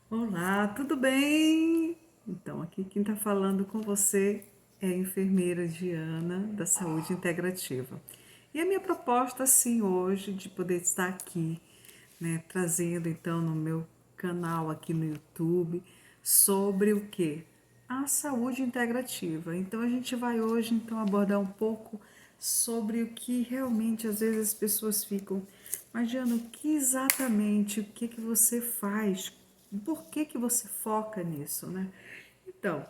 Olá, tudo bem? Então, aqui quem está falando com você é a enfermeira Diana, da Saúde Integrativa. E a minha proposta, assim, hoje, de poder estar aqui, né, trazendo então no meu canal aqui no YouTube, sobre o que? A saúde integrativa. Então, a gente vai hoje, então, abordar um pouco sobre o que realmente, às vezes, as pessoas ficam, mas Diana, o que que você faz? Por que que você foca nisso, né? Então,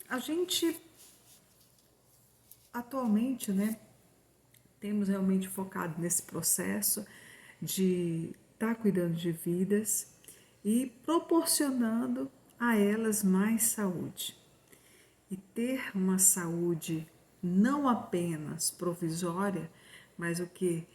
a gente atualmente, né, temos realmente focado nesse processo de estar cuidando de vidas e proporcionando a elas mais saúde. E ter uma saúde não apenas provisória, mas o que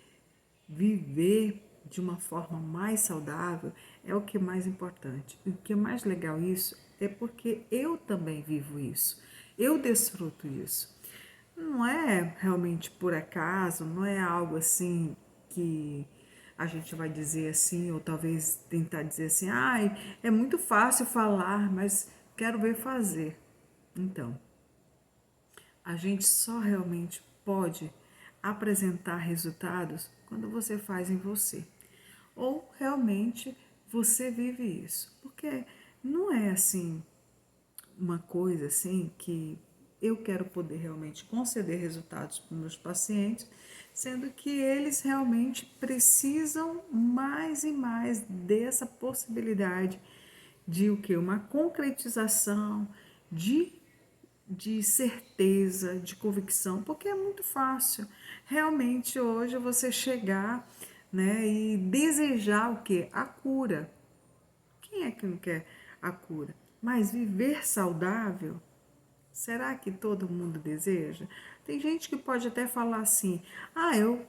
viver de uma forma mais saudável é o que é mais importante. E o que é mais legal isso é porque eu também vivo isso. Eu desfruto isso. Não é realmente por acaso, não é algo assim que a gente vai dizer assim, ou talvez tentar dizer assim, ai, é muito fácil falar, mas quero ver fazer. Então, a gente só realmente pode apresentar resultados quando você faz em você. Ou realmente você vive isso. Porque não é assim uma coisa assim que eu quero poder realmente conceder resultados para os meus pacientes, sendo que eles realmente precisam mais e mais dessa possibilidade de o que? Uma concretização, de de certeza, de convicção, porque é muito fácil realmente hoje você chegar, né, e desejar o que? A cura. Quem é que não quer a cura? Mas viver saudável, será que todo mundo deseja? Tem gente que pode até falar assim: "Ah, eu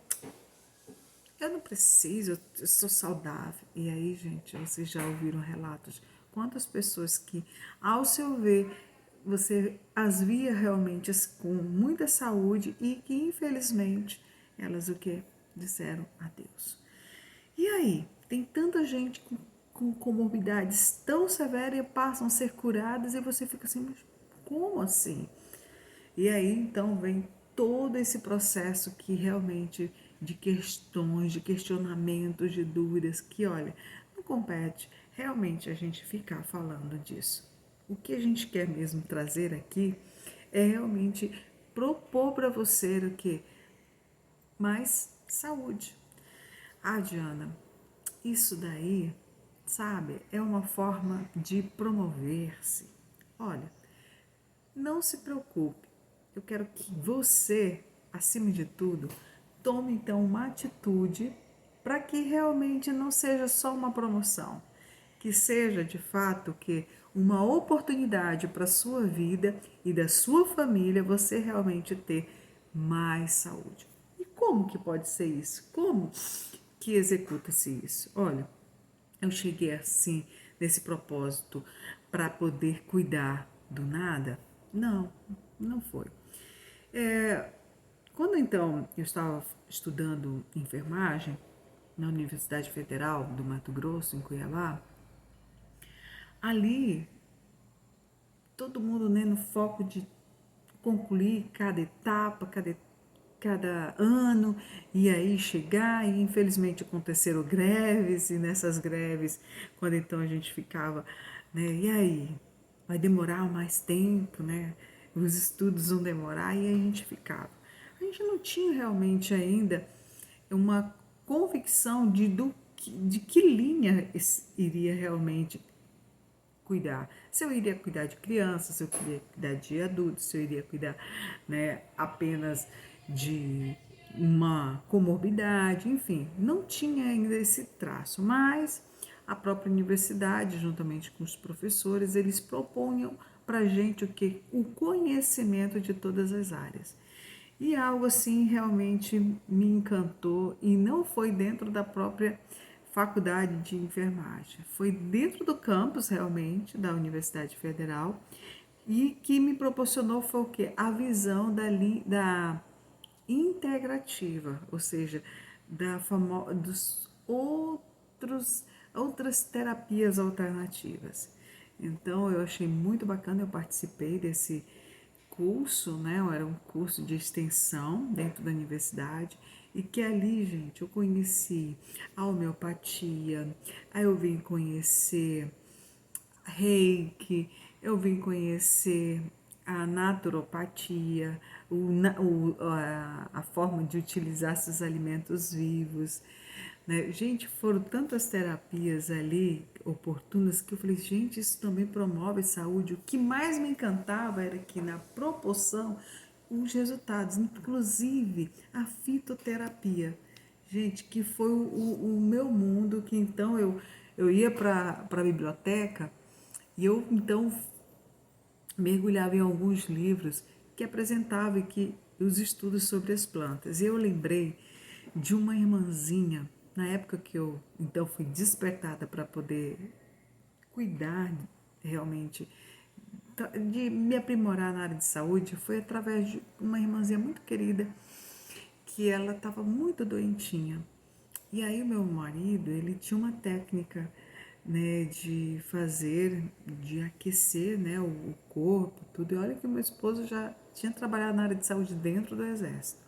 não preciso, eu sou saudável". E aí, gente, vocês já ouviram relatos? Quantas pessoas que, ao seu ver, você as via realmente com muita saúde e que, infelizmente, elas o que? Disseram adeus. E aí, tem tanta gente com comorbidades tão severas e passam a ser curadas e você fica assim, mas como assim? E aí então vem todo esse processo que realmente de questões, de questionamentos, de dúvidas, que olha, não compete realmente a gente ficar falando disso. O que a gente quer mesmo trazer aqui é realmente propor para você o que? Mais saúde. Ah, Diana, isso daí, sabe, é uma forma de promover-se. Olha, não se preocupe. Eu quero que você, acima de tudo, tome então uma atitude para que realmente não seja só uma promoção, que seja de fato que uma oportunidade para a sua vida e da sua família você realmente ter mais saúde. E como que pode ser isso? Como que executa-se isso? Olha, eu cheguei assim nesse propósito para poder cuidar do nada? Não, não foi. É, quando então eu estava estudando enfermagem na Universidade Federal do Mato Grosso, em Cuiabá, ali todo mundo, né, no foco de concluir cada etapa, cada ano, e aí chegar, e infelizmente aconteceram greves, e nessas greves, quando então a gente ficava, né, e aí, vai demorar mais tempo, né, os estudos vão demorar, e aí a gente ficava. A gente não tinha realmente ainda uma convicção de que linha iria realmente cuidar. Se eu iria cuidar de crianças, se eu iria cuidar de adultos, se eu iria cuidar, né, apenas de uma comorbidade, enfim, não tinha ainda esse traço, mas a própria universidade, juntamente com os professores, eles propunham para a gente o que? O conhecimento de todas as áreas. E algo assim realmente me encantou e não foi dentro da própria faculdade de enfermagem, foi dentro do campus realmente da Universidade Federal e que me proporcionou foi o quê? A visão da integrativa, ou seja, dos outros outras terapias alternativas. Então eu achei muito bacana, eu participei desse curso, né? Era um curso de extensão dentro da universidade e que ali, gente, eu conheci a homeopatia, aí eu vim conhecer Reiki, eu vim conhecer a naturopatia, a forma de utilizar esses alimentos vivos, né? Gente, foram tantas terapias ali oportunas que eu falei, gente, isso também promove saúde. O que mais me encantava era que na proporção os resultados, inclusive a fitoterapia. Gente, que foi o meu mundo, que então eu ia para a biblioteca e eu então mergulhava em alguns livros que apresentavam que os estudos sobre as plantas. E eu lembrei de uma irmãzinha, na época que eu então fui despertada para poder cuidar realmente de me aprimorar na área de saúde, foi através de uma irmãzinha muito querida que ela estava muito doentinha. E aí o meu marido, ele tinha uma técnica, né, de fazer, de aquecer, né, o corpo, tudo. E olha que o meu esposo já tinha trabalhado na área de saúde dentro do exército.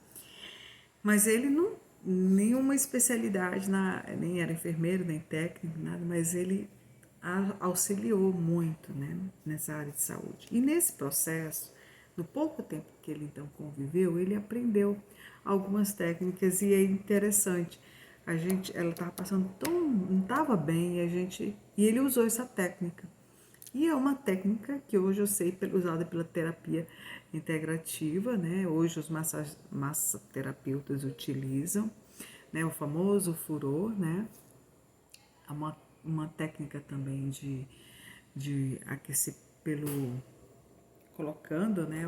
Mas ele não, nenhuma especialidade, nem era enfermeiro, nem técnico, nada, mas ele auxiliou muito, né, nessa área de saúde. E nesse processo, no pouco tempo que ele então conviveu, ele aprendeu algumas técnicas e é interessante. Ela estava passando tão, não estava bem, e ele usou essa técnica. E é uma técnica que hoje eu sei usada pela terapia integrativa, né? Hoje os massoterapeutas utilizam, né? O famoso furor, né? É uma técnica também de aquecer pelo colocando, né?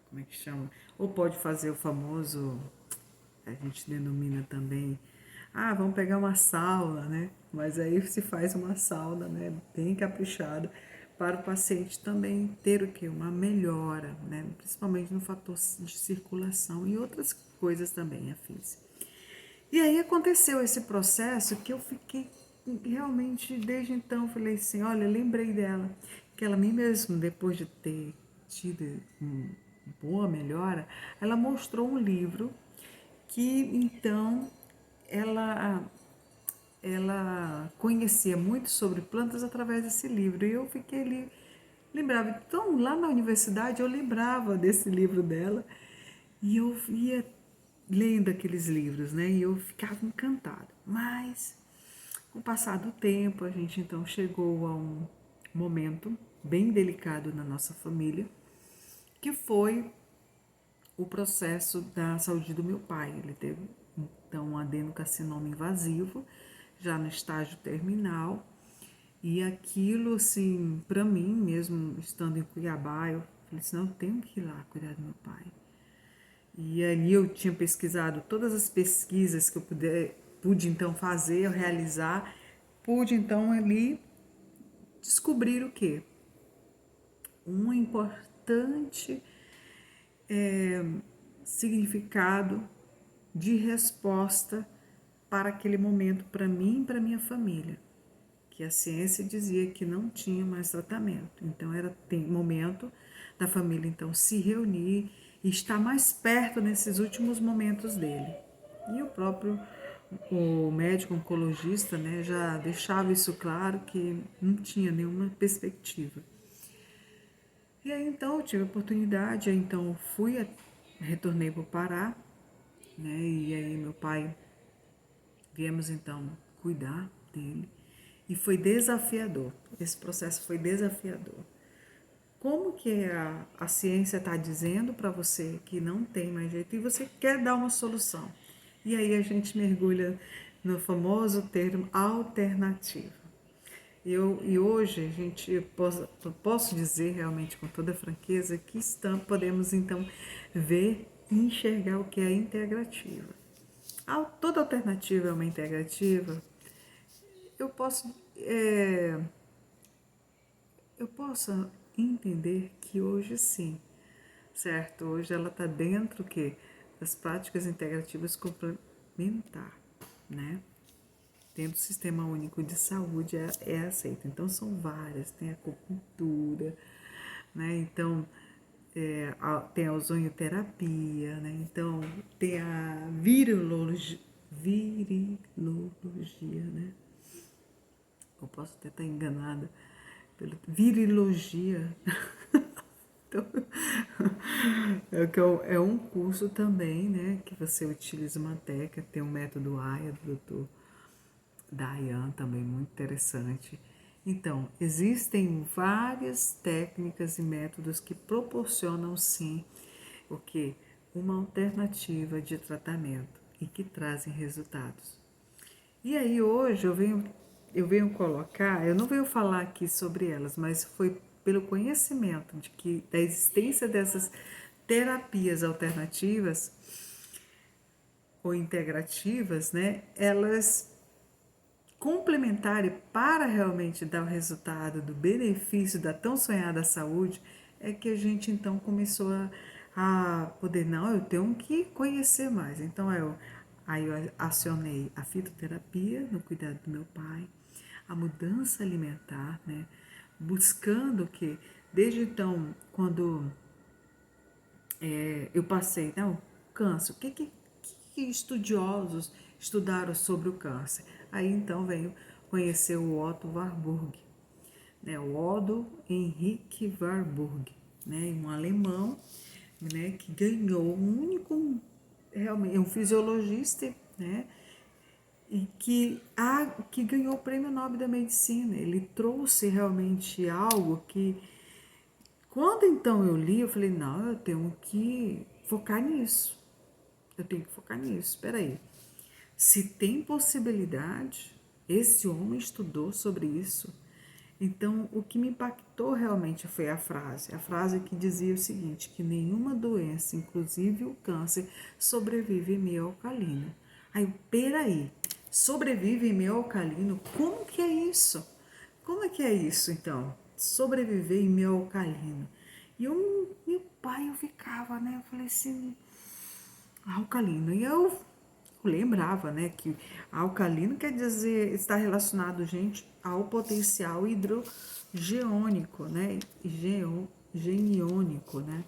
Como é que chama? Ou pode fazer o famoso, a gente denomina também, vamos pegar uma sauna, né? Mas aí se faz uma sauna, né? Bem caprichada para o paciente também ter o quê? Uma melhora, né? Principalmente no fator de circulação e outras coisas também afins. E aí aconteceu esse processo que eu fiquei realmente, desde então, falei assim, olha, lembrei dela, que ela mesmo, depois de ter tido uma boa melhora, ela mostrou um livro que então ela ela conhecia muito sobre plantas através desse livro. E eu fiquei ali, lembrava. Então, lá na universidade, eu lembrava desse livro dela. E eu ia lendo aqueles livros, né? E eu ficava encantada. Mas, com o passar do tempo, a gente então chegou a um momento bem delicado na nossa família, que foi o processo da saúde do meu pai. Ele teve então um adenocarcinoma invasivo, já no estágio terminal, e aquilo, assim, para mim, mesmo estando em Cuiabá, eu falei assim, não, eu tenho que ir lá cuidar do meu pai. E ali eu tinha pesquisado todas as pesquisas que eu pude então fazer, realizar, pude então ali descobrir o quê? Um importante significado de resposta para aquele momento, para mim e para minha família, que a ciência dizia que não tinha mais tratamento. Então era momento da família então se reunir e estar mais perto nesses últimos momentos dele. E o médico oncologista, né, já deixava isso claro que não tinha nenhuma perspectiva. E aí então eu tive a oportunidade, então retornei para o Pará, né, e aí meu pai, viemos então cuidar dele. E foi desafiador, esse processo foi desafiador. Como que a ciência está dizendo para você que não tem mais jeito e você quer dar uma solução? E aí a gente mergulha no famoso termo alternativa. E hoje posso dizer realmente com toda franqueza que podemos então ver e enxergar o que é integrativa. Toda alternativa é uma integrativa. Eu posso eu posso entender que hoje sim, certo? Hoje ela está dentro das práticas integrativas complementar, né? dentro do Sistema Único de Saúde é aceito. Então, são várias, tem a acupuntura, né? Então, tem a ozonioterapia, né? Então, tem a virilologia, né? Eu posso até estar enganada pela virilogia. Então, é um curso também, né? Que você utiliza uma técnica, tem um método AIA do Dr. Dayan, também muito interessante. Então, existem várias técnicas e métodos que proporcionam, sim, o que? Uma alternativa de tratamento e que trazem resultados. E aí hoje eu venho colocar, eu não venho falar aqui sobre elas, mas foi pelo conhecimento da existência dessas terapias alternativas ou integrativas, né? Elas complementares para realmente dar o resultado do benefício da tão sonhada saúde, é que a gente então começou a poder, não, eu tenho que conhecer mais. Então aí eu acionei a fitoterapia no cuidado do meu pai, a mudança alimentar, né? Buscando que, desde então, quando eu passei, não, câncer, o que estudiosos estudaram sobre o câncer? Aí então venho conhecer o Otto Warburg, né, o Otto Henrique Warburg, né, um alemão, né, que ganhou um único, realmente, um fisiologista, né, e que ganhou o Prêmio Nobel da Medicina. Ele trouxe realmente algo que, quando então eu li, eu falei, não, eu tenho que focar nisso. Eu tenho que focar nisso. Espera aí. Se tem possibilidade, esse homem estudou sobre isso. Então, o que me impactou realmente foi a frase que dizia o seguinte, que nenhuma doença, inclusive o câncer, sobrevive em meio alcalino. Aí, peraí, sobrevive em meio alcalino? Como que é isso? Como é que é isso, então? Sobreviver em meio alcalino. E meu pai, eu ficava, né? Eu falei assim, alcalino. E eu lembrava, né, que alcalino quer dizer, está relacionado, gente, ao potencial hidrogeônico, né, geniônico, né.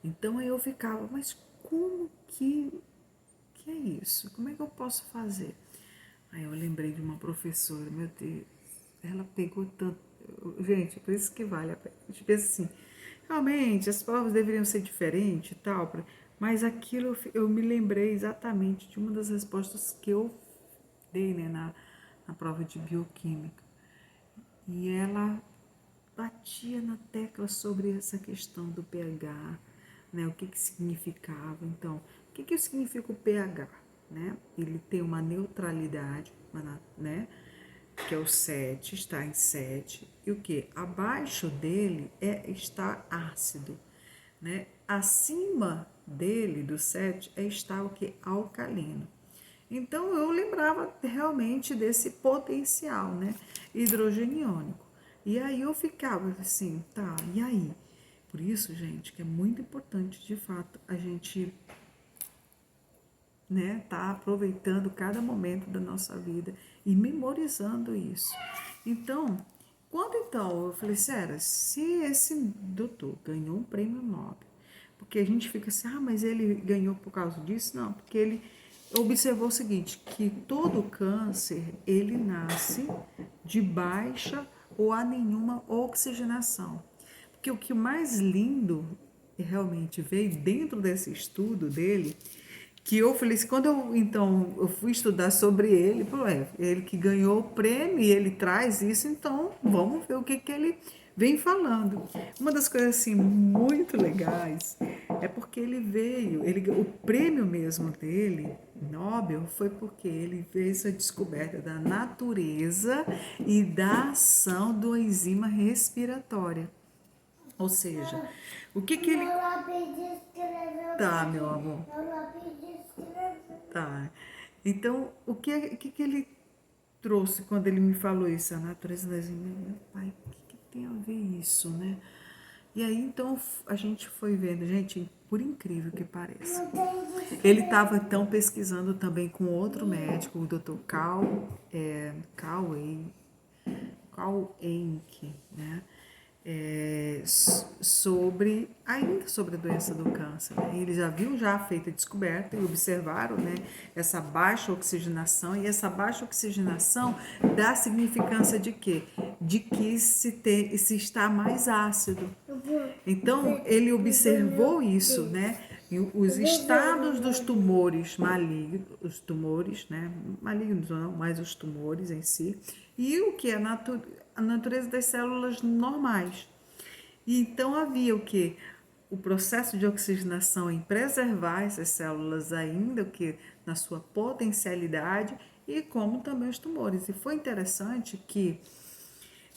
Então aí eu ficava, mas como que é isso? Como é que eu posso fazer? Aí eu lembrei de uma professora, meu Deus, ela pegou tanto, gente, por isso que vale a pena. A gente pensa assim, realmente as provas deveriam ser diferentes e tal, mas aquilo eu me lembrei exatamente de uma das respostas que eu dei, né, na prova de bioquímica. E ela batia na tecla sobre essa questão do pH, né, o que significava. Então, o que significa o pH? Né? Ele tem uma neutralidade, né, que é o 7, está em 7, e o que? Abaixo dele está ácido, né? Acima dele, do 7, está o que? Alcalino. Então eu lembrava realmente desse potencial, né, hidrogeniônico. E aí eu ficava assim, tá, e aí? Por isso, gente, que é muito importante, de fato, a gente, né, tá aproveitando cada momento da nossa vida e memorizando isso. Então, quando então eu falei, sério, se esse doutor ganhou um prêmio Nobel, porque a gente fica assim, mas ele ganhou por causa disso? Não, porque ele observou o seguinte, que todo câncer, ele nasce de baixa ou a nenhuma oxigenação. Porque o que mais lindo realmente veio dentro desse estudo dele, que eu falei assim, quando eu fui estudar sobre ele, ele que ganhou o prêmio e ele traz isso, então vamos ver o que ele vem falando. Uma das coisas assim muito legais é porque o prêmio mesmo dele, Nobel, foi porque ele fez a descoberta da natureza e da ação do enzima respiratória. Ou seja, o que ele... Tá, meu amor. Tá. Então, o que ele trouxe quando ele me falou isso? A natureza das enzimas. Meu pai, o que tem a ver isso, né? E aí, então, a gente foi vendo, gente, por incrível que pareça. Ele estava, então, pesquisando também com outro médico, o Dr. Carl Enke, né? Ainda sobre a doença do câncer. Né? Eles já haviam feito a descoberta e observaram, né, essa baixa oxigenação, e essa baixa oxigenação dá significância de quê? De que se está mais ácido. Então, ele observou isso, né? E os estados dos tumores malignos, né? Malignos não, mas os tumores em si, e o que é a natureza das células normais. E então havia o que? O processo de oxigenação em preservar essas células ainda, o que na sua potencialidade, e como também os tumores. E foi interessante que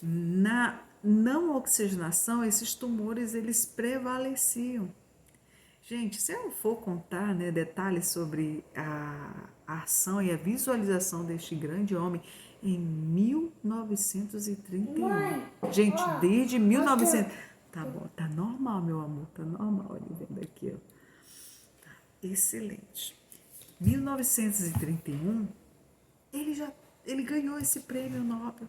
na não oxigenação, esses tumores eles prevaleciam. Gente, se eu for contar, né, detalhes sobre a ação e a visualização deste grande homem em 1931. Gente, desde 1900. Tá bom, tá normal, meu amor, tá normal. Olha, vendo aqui, ó. Tá excelente. 1931, ele ganhou esse prêmio Nobel.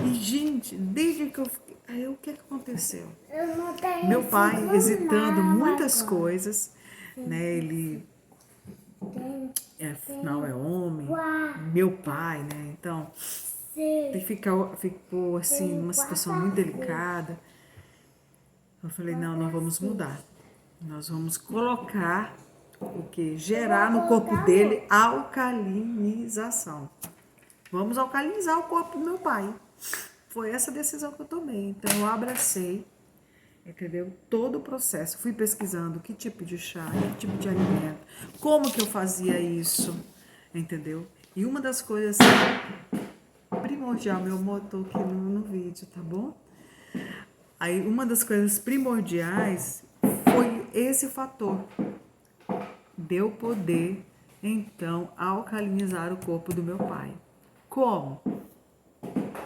E, gente, desde que aí, o que aconteceu? Meu pai hesitando muitas coisas, né? Ele afinal é homem, meu pai, né? Então, ele ficou assim numa situação muito delicada. Eu falei, não, nós vamos mudar. Nós vamos colocar o que? Gerar no corpo dele alcalinização. Vamos alcalinizar o corpo do meu pai. Foi essa decisão que eu tomei. Então, eu abracei, entendeu? Todo o processo. Fui pesquisando que tipo de chá, que tipo de alimento, como que eu fazia isso, entendeu? E uma das coisas primordial, meu motor aqui no vídeo, tá bom? Aí, uma das coisas primordiais foi esse fator. Deu poder, então, alcalinizar o corpo do meu pai. Como?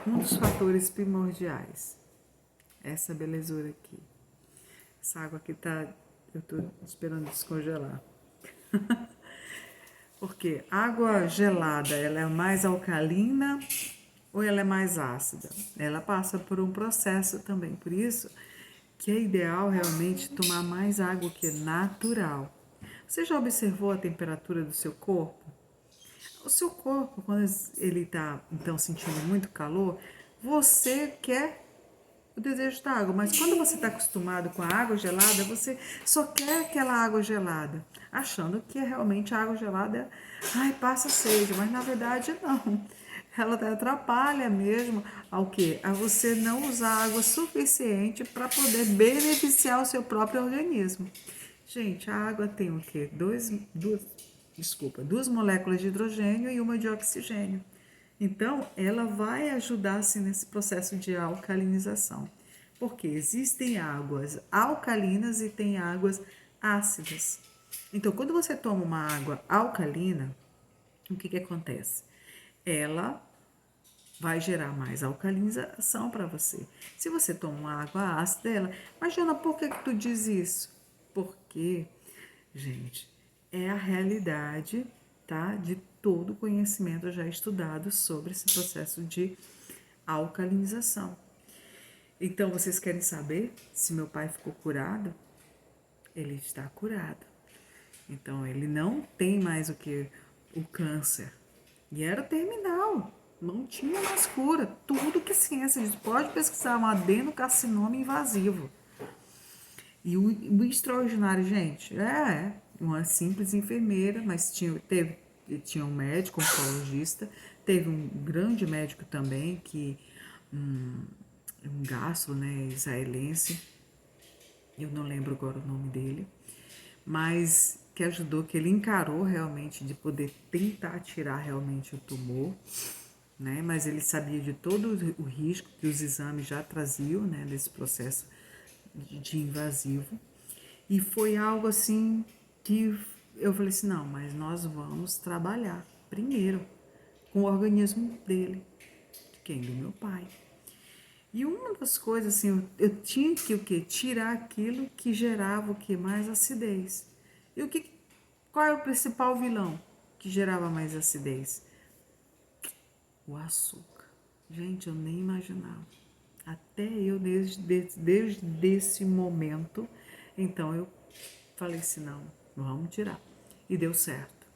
Um dos fatores primordiais. Essa belezura aqui. Essa água aqui tá... Eu tô esperando descongelar. Porque água gelada, ela é mais alcalina ou ela é mais ácida? Ela passa por um processo também. Por isso que é ideal realmente tomar mais água que é natural. Você já observou a temperatura do seu corpo? O seu corpo, quando ele está então sentindo muito calor, você quer o desejo da água, mas quando você está acostumado com a água gelada, você só quer aquela água gelada, achando que é realmente a água gelada, ai, passa sede, mas na verdade não. Ela atrapalha mesmo ao quê? A você não usar água suficiente para poder beneficiar o seu próprio organismo. Gente, a água tem o quê? Duas moléculas de hidrogênio e uma de oxigênio. Então, ela vai ajudar assim, nesse processo de alcalinização. Porque existem águas alcalinas e tem águas ácidas. Então, quando você toma uma água alcalina, o que acontece? Ela vai gerar mais alcalinização para você. Se você toma uma água ácida, mas Jana, por que tu diz isso? Porque, gente, é a realidade, tá? De todo o conhecimento já estudado sobre esse processo de alcalinização. Então, vocês querem saber se meu pai ficou curado? Ele está curado. Então, ele não tem mais o câncer. E era terminal. Não tinha mais cura. Tudo que ciência diz. Pode pesquisar um adenocarcinoma invasivo. E o extraordinário, gente, uma simples enfermeira, mas tinha um médico, um oncologista, teve um grande médico também, um gastro, né, israelense, eu não lembro agora o nome dele, mas que ajudou, que ele encarou realmente de poder tentar tirar realmente o tumor, né, mas ele sabia de todo o risco que os exames já traziam, né, desse processo de invasivo. E foi algo assim que eu falei assim, não, mas nós vamos trabalhar primeiro com o organismo dele. De quem? Do meu pai. E uma das coisas, assim, eu tinha que o quê? Tirar aquilo que gerava o quê? Mais acidez. E qual é o principal vilão que gerava mais acidez? O açúcar. Gente, eu nem imaginava. Até eu, desde esse momento, então eu falei assim, não, vamos tirar. E deu certo.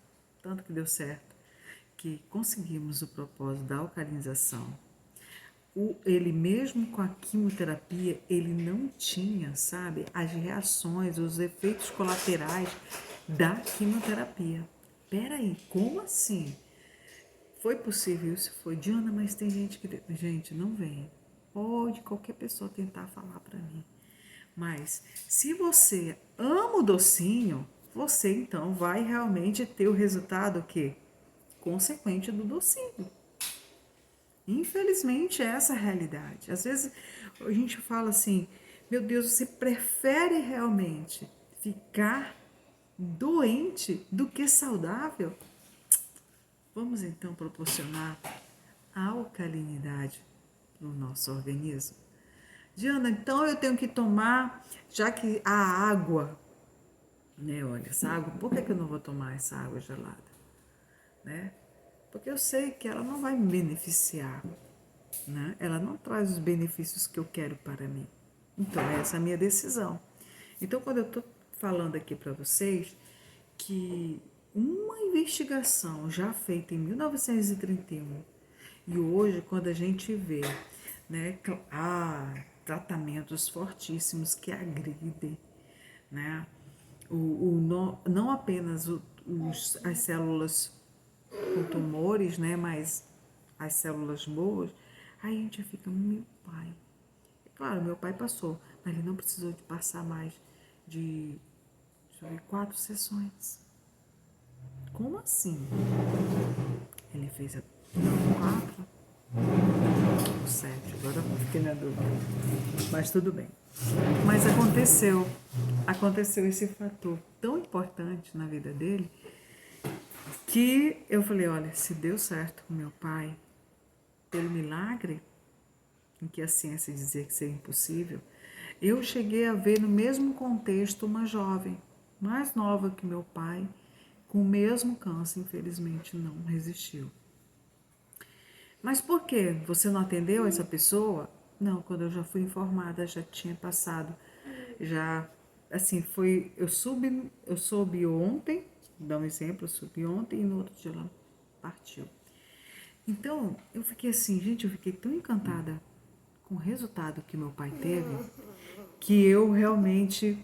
Tanto que deu certo que conseguimos o propósito da alcalinização. Ele mesmo com a quimioterapia, ele não tinha, sabe, as reações, os efeitos colaterais da quimioterapia. Peraí, como assim? Foi possível isso? Foi, Diana, mas tem gente que... Gente, não vem. Pode qualquer pessoa tentar falar para mim. Mas se você ama o docinho, você então vai realmente ter o resultado que consequente do docinho. Infelizmente, essa é a realidade. Às vezes a gente fala assim, meu Deus, você prefere realmente ficar doente do que saudável? Vamos então proporcionar alcalinidade no nosso organismo. Diana, então eu tenho que tomar, já que a água, né? Olha, essa água, por que eu não vou tomar essa água gelada? Né? Porque eu sei que ela não vai me beneficiar, né? Ela não traz os benefícios que eu quero para mim. Então, essa é a minha decisão. Então, quando eu estou falando aqui para vocês que uma investigação já feita em 1931 e hoje, quando a gente vê, né, tratamentos fortíssimos que agridem, né, não apenas as células com tumores, né, mas as células boas, aí a gente fica, meu pai. É claro, meu pai passou, mas ele não precisou de passar mais de, deixa eu ver, 4 sessões. Como assim? Ele fez não, 4 ou 7, agora eu fiquei na dúvida. Mas tudo bem. Mas aconteceu esse fator tão importante na vida dele, que eu falei, olha, se deu certo com meu pai, pelo milagre, em que a ciência dizia que seria impossível, eu cheguei a ver no mesmo contexto uma jovem, mais nova que meu pai, com o mesmo câncer, infelizmente não resistiu. Mas por que? Você não atendeu essa pessoa? Não, quando eu já fui informada, já tinha passado. Já, assim, eu soube ontem, vou dar um exemplo, eu soube ontem e no outro dia ela partiu. Então, eu fiquei assim, gente, eu fiquei tão encantada com o resultado que meu pai teve, que eu realmente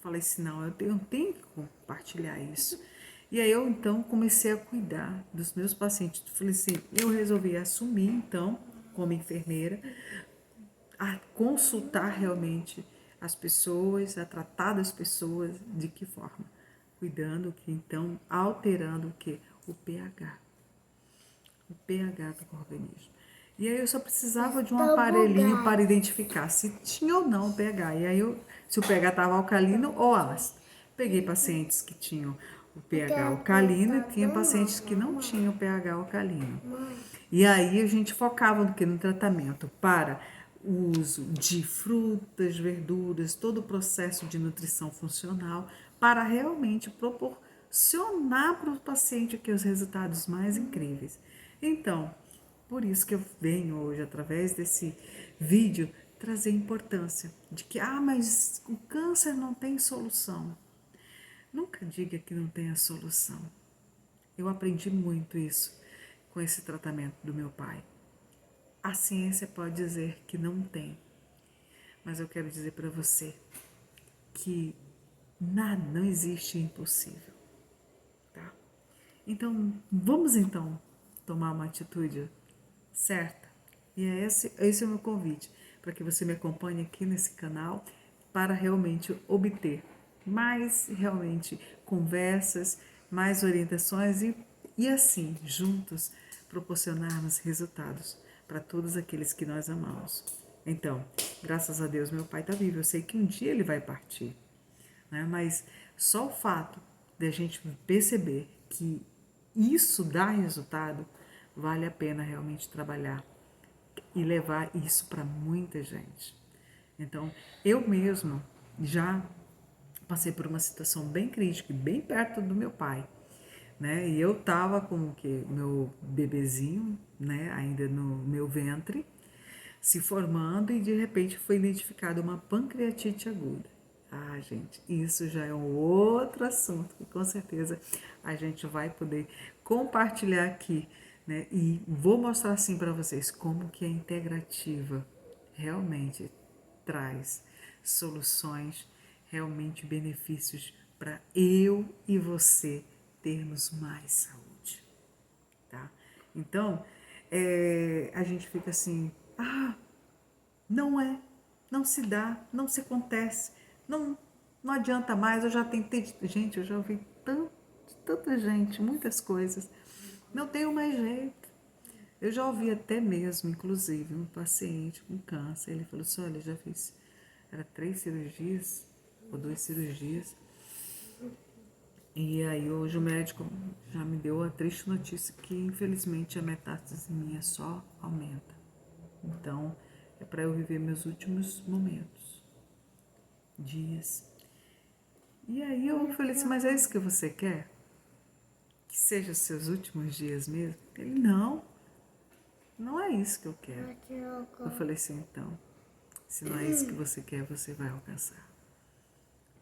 falei assim, não, eu tenho que compartilhar isso. E aí eu então comecei a cuidar dos meus pacientes. Falei assim, eu resolvi assumir então, como enfermeira, a consultar realmente as pessoas, a tratar das pessoas, de que forma? Cuidando que então, alterando o que? O pH. O pH do organismo. E aí eu só precisava de um aparelhinho para identificar se tinha ou não o pH. E aí se o pH estava alcalino ou ácido. Peguei pacientes que tinham o pH alcalino e tinha pacientes que não tinham o pH alcalino. E aí a gente focava no que? No tratamento para o uso de frutas, verduras, todo o processo de nutrição funcional para realmente proporcionar para o paciente aqui os resultados mais incríveis. Então, por isso que eu venho hoje, através desse vídeo, trazer a importância de que, mas o câncer não tem solução. Nunca diga que não tem a solução. Eu aprendi muito isso com esse tratamento do meu pai. A ciência pode dizer que não tem, mas eu quero dizer para você que nada, não existe impossível, tá? Então, vamos então tomar uma atitude certa? E esse é o meu convite, para que você me acompanhe aqui nesse canal, para realmente obter mais realmente conversas, mais orientações e assim, juntos, proporcionarmos resultados para todos aqueles que nós amamos. Então, graças a Deus, meu pai está vivo. Eu sei que um dia ele vai partir, né? Mas só o fato de a gente perceber que isso dá resultado, vale a pena realmente trabalhar e levar isso para muita gente. Então, eu mesmo já passei por uma situação bem crítica, bem perto do meu pai, né? E eu tava com o que meu bebezinho, né, ainda no meu ventre, se formando e de repente foi identificada uma pancreatite aguda. Ah, gente, isso já é um outro assunto que com certeza a gente vai poder compartilhar aqui, né? E vou mostrar assim para vocês como que a integrativa realmente traz soluções, realmente benefícios para eu e você termos mais saúde, tá? Então, a gente fica assim, não é, não se dá, não se acontece, não, não adianta mais, eu já tentei, gente, eu já ouvi tanta gente, muitas coisas, não tenho mais jeito. Eu já ouvi até mesmo, inclusive, um paciente com câncer, ele falou assim, olha, já fiz, era 3 cirurgias, ou 2 cirurgias, e aí hoje o médico já me deu a triste notícia que infelizmente a metástase minha só aumenta. Então é para eu viver meus últimos momentos, dias. E aí eu falei assim, mas é isso que você quer? Que seja os seus últimos dias mesmo? Ele, não, não é isso que eu quero. Eu falei assim, então, se não é isso que você quer, você vai alcançar.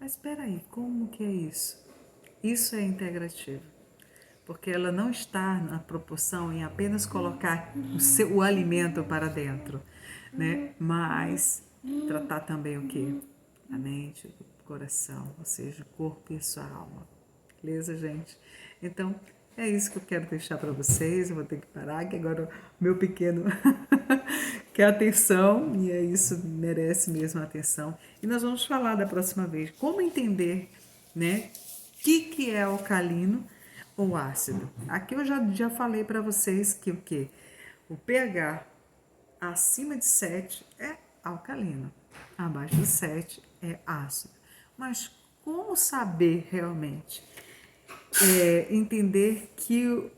Mas espera aí, como que é isso? Isso é integrativo, porque ela não está na proporção em apenas colocar o alimento para dentro, né? Mas tratar também o quê? A mente, o coração, ou seja, o corpo e a sua alma. Beleza, gente? Então, é isso que eu quero deixar para vocês. Eu vou ter que parar, que agora o meu pequeno quer atenção, e é isso, merece mesmo atenção. E nós vamos falar da próxima vez como entender, né, que é alcalino ou ácido. Aqui eu já falei para vocês que o que? O pH acima de 7 é alcalino, abaixo de 7 é ácido. Mas como saber realmente? Entender que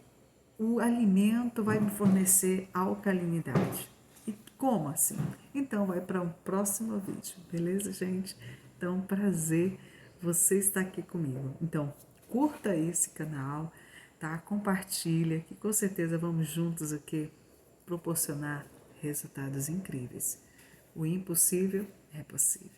o alimento vai me fornecer alcalinidade. E como assim? Então vai para um próximo vídeo, beleza, gente? Então, prazer você estar aqui comigo. Então, curta esse canal, tá? Compartilha, que com certeza vamos juntos aqui proporcionar resultados incríveis. O impossível é possível.